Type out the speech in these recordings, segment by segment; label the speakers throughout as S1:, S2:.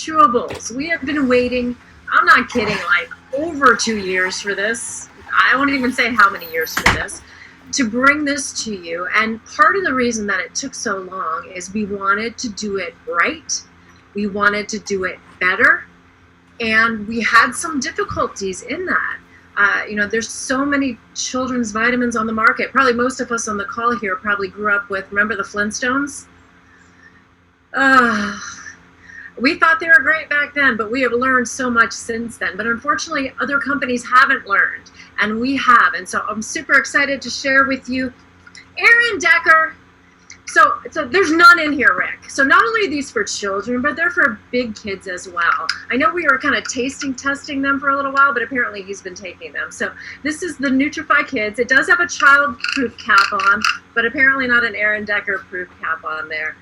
S1: chewables. We have been waiting, I'm not kidding, like over 2 years for this. I won't even say how many years for this, to bring this to you. And part of the reason that it took so long is we wanted to do it right. We wanted to do it better. And we had some difficulties in that. There's so many children's vitamins on the market. Probably most of us on the call here probably grew up with, remember the Flintstones? We thought they were great back then, but we have learned so much since then. But unfortunately, other companies haven't learned, and we have. And so I'm super excited to share with you Aaron Decker. So there's none in here, Rick. So not only are these for children, but they're for big kids as well. I know we were kind of testing them for a little while, but apparently he's been taking them. So this is the Nutrifii Kids. It does have a child-proof cap on, but apparently not an Aaron Decker-proof cap on there.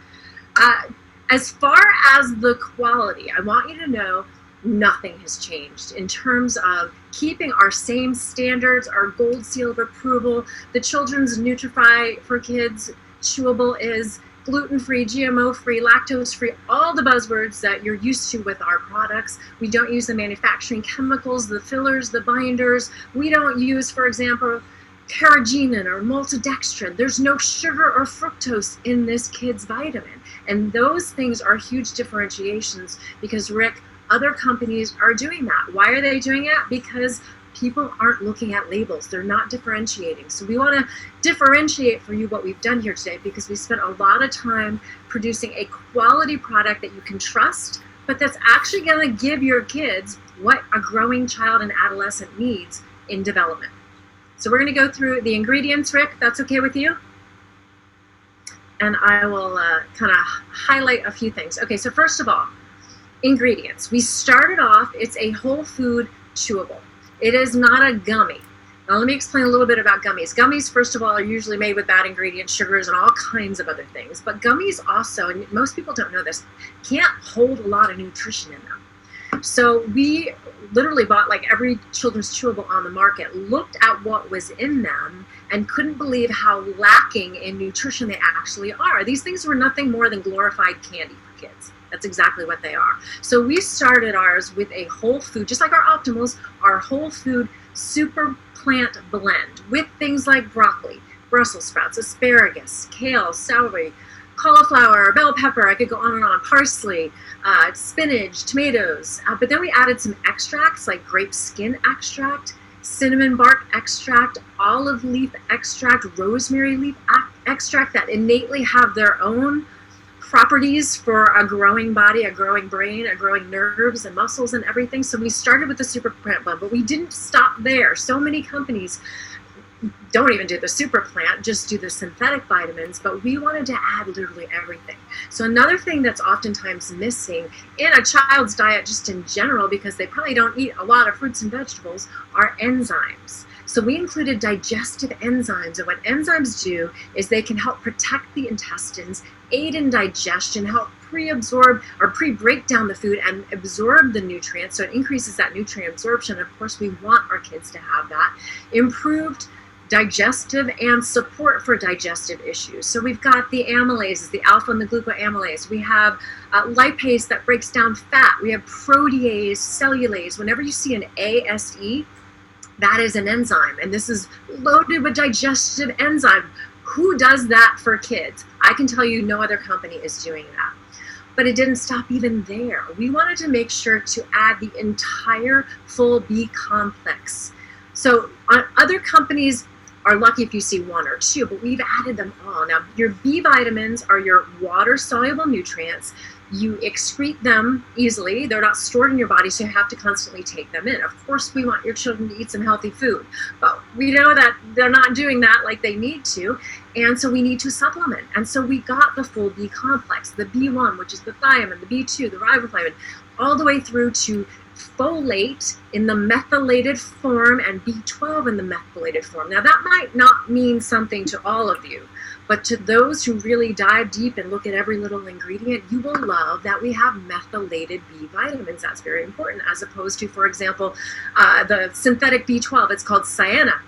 S1: As far as the quality, I want you to know nothing has changed in terms of keeping our same standards, our gold seal of approval. The children's Nutrifii for Kids chewable is gluten-free, GMO-free, lactose-free, all the buzzwords that you're used to with our products. We don't use the manufacturing chemicals, the fillers, the binders. We don't use, for example, carrageenan or maltodextrin. There's no sugar or fructose in this kid's vitamin. And those things are huge differentiations because, Rick, other companies are doing that. Why are they doing it? Because people aren't looking at labels. They're not differentiating. So we want to differentiate for you what we've done here today because we spent a lot of time producing a quality product that you can trust, but that's actually going to give your kids what a growing child and adolescent needs in development. So we're going to go through the ingredients, Rick. That's okay with you? And I will kind of highlight a few things. Okay, so first of all, ingredients. We started off, it's a whole food chewable. It is not a gummy. Now let me explain a little bit about gummies. Gummies, first of all, are usually made with bad ingredients, sugars, and all kinds of other things. But gummies also, and most people don't know this, can't hold a lot of nutrition in them. So we literally bought like every children's chewable on the market, looked at what was in them, and couldn't believe how lacking in nutrition they actually are. These things were nothing more than glorified candy for kids. That's exactly what they are. So we started ours with a whole food, just like our Optimals, our whole food super plant blend with things like broccoli, Brussels sprouts, asparagus, kale, celery, cauliflower, bell pepper, I could go on and on, parsley, spinach, tomatoes. But then we added some extracts like grape skin extract, cinnamon bark extract, olive leaf extract, rosemary leaf extract that innately have their own properties for a growing body, a growing brain, a growing nerves and muscles and everything. So we started with the super plant blend, but we didn't stop there. So many companies don't even do the super plant, just do the synthetic vitamins, but we wanted to add literally everything. So another thing that's oftentimes missing in a child's diet just in general, because they probably don't eat a lot of fruits and vegetables, are enzymes. So we included digestive enzymes, and what enzymes do is they can help protect the intestines, aid in digestion, help pre-absorb or pre-break down the food and absorb the nutrients, so it increases that nutrient absorption. Of course, we want our kids to have that. Improved digestive and support for digestive issues. So we've got the amylases, the alpha and the glucoamylase. We have lipase that breaks down fat. We have protease, cellulase. Whenever you see an ASE, that is an enzyme, and this is loaded with digestive enzyme. Who does that for kids? I can tell you no other company is doing that. But it didn't stop even there. We wanted to make sure to add the entire full B complex. So other companies are lucky if you see one or two, but we've added them all. Now, your B vitamins are your water-soluble nutrients. You excrete them easily. They're not stored in your body, so you have to constantly take them in. Of course, we want your children to eat some healthy food, but we know that they're not doing that like they need to, and so we need to supplement. And so we got the full B complex, the B1, which is the thiamine, the B2, the riboflavin, all the way through to folate in the methylated form and B12 in the methylated form. Now, that might not mean something to all of you, but to those who really dive deep and look at every little ingredient, you will love that we have methylated B vitamins. That's very important, as opposed to, for example, the synthetic B12. It's called cyanide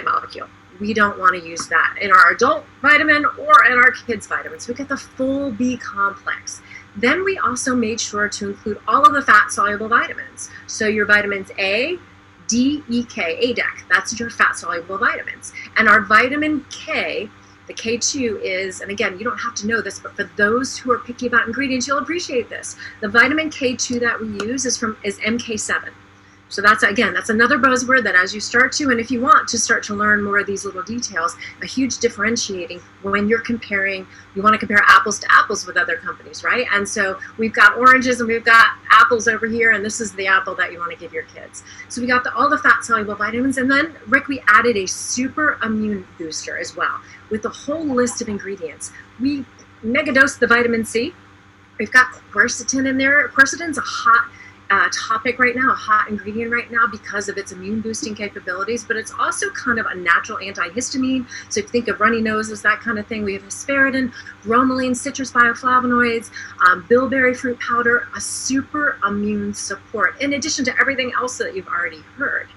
S1: molecule. We don't want to use that in our adult vitamin or in our kids' vitamins. We get the full B complex. Then we also made sure to include all of the fat-soluble vitamins. So your vitamins A, D, E, K, ADEC, that's your fat-soluble vitamins. And our vitamin K, the K2 is, and again, you don't have to know this, but for those who are picky about ingredients, you'll appreciate this. The vitamin K2 that we use is MK7. So that's, again, that's another buzzword that as you start to, and if you want to start to learn more of these little details, a huge differentiating when you're comparing, you want to compare apples to apples with other companies, right? And so we've got oranges and we've got apples over here, and this is the apple that you want to give your kids. So we got all the fat-soluble vitamins, and then, Rick, we added a super immune booster as well with a whole list of ingredients. We megadosed the vitamin C. We've got quercetin in there. Quercetin's a hot topic right now, a hot ingredient right now because of its immune boosting capabilities, but it's also kind of a natural antihistamine. So if you think of runny noses, that kind of thing, we have hesperidin, bromelain, citrus bioflavonoids, bilberry fruit powder, a super immune support, in addition to everything else that you've already heard.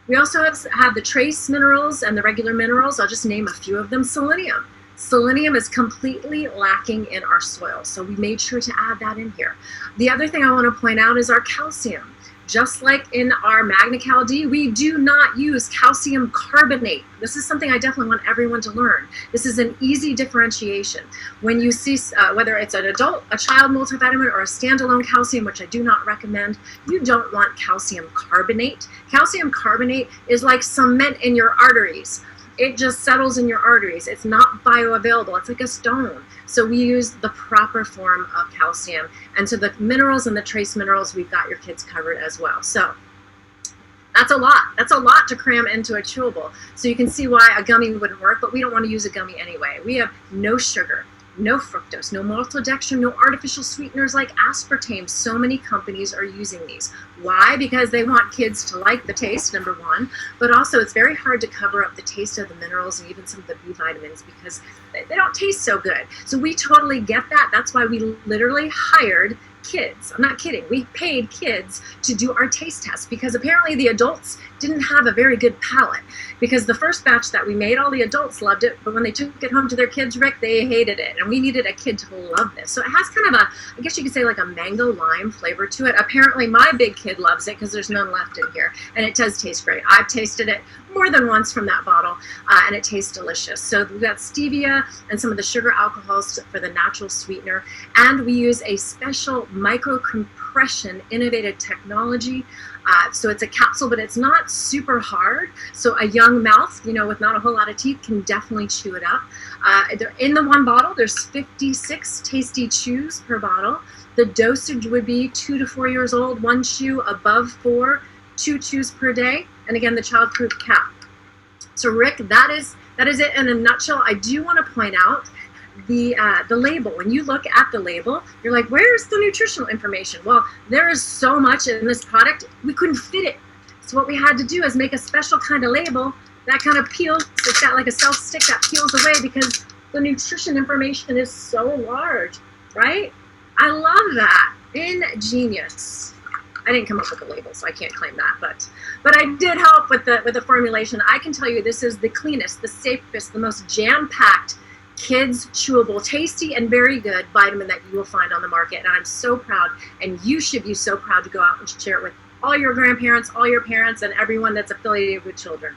S1: We also have the trace minerals and the regular minerals. I'll just name a few of them. Selenium. Selenium is completely lacking in our soil, so we made sure to add that in here. The other thing I want to point out is our calcium. Just like in our Magna-Cal D, we do not use calcium carbonate. This is something I definitely want everyone to learn. This is an easy differentiation. When you see, whether it's an adult, a child multivitamin, or a standalone calcium, which I do not recommend, you don't want calcium carbonate. Calcium carbonate is like cement in your arteries. It just settles in your arteries. It's not bioavailable. It's like a stone. So we use the proper form of calcium. And so the minerals and the trace minerals, we've got your kids covered as well. So that's a lot. That's a lot to cram into a chewable. So you can see why a gummy wouldn't work, but we don't want to use a gummy anyway. We have no sugar, no fructose, no maltodextrin, no artificial sweeteners like aspartame. So many companies are using these. Why? Because they want kids to like the taste, number one, but also it's very hard to cover up the taste of the minerals and even some of the B vitamins because they don't taste so good. So we totally get that. That's why we literally hired kids. I'm not kidding. We paid kids to do our taste test because apparently the adults didn't have a very good palate because the first batch that we made, all the adults loved it, but when they took it home to their kids, Rick, they hated it. And we needed a kid to love this. So it has kind of a, I guess you could say like a mango lime flavor to it. Apparently my big kid loves it because there's none left in here. And it does taste great. I've tasted it more than once from that bottle and it tastes delicious. So we've got stevia and some of the sugar alcohols for the natural sweetener. And we use a special micro-compression innovative technology. So it's a capsule, but it's not super hard. So a young mouth, you know, with not a whole lot of teeth can definitely chew it up. In the one bottle, there's 56 tasty chews per bottle. The dosage would be 2 to 4 years old, 1 chew above 4, 2 chews per day. And again, the child-proof cap. So Rick, that is it in a nutshell. I do want to point out the label. When you look at the label, you're like, where's the nutritional information? Well, there is so much in this product, we couldn't fit it. So what we had to do is make a special kind of label that kind of peels. It's got like a self stick that peels away because the nutrition information is so large, right? I love that. Ingenious. I didn't come up with the label, so I can't claim that, but I did help with the formulation. I can tell you this is the cleanest, the safest, the most jam-packed kids chewable, tasty and very good vitamin that you will find on the market. And I'm so proud, and you should be so proud to go out and share it with all your grandparents, all your parents, and everyone that's affiliated with children.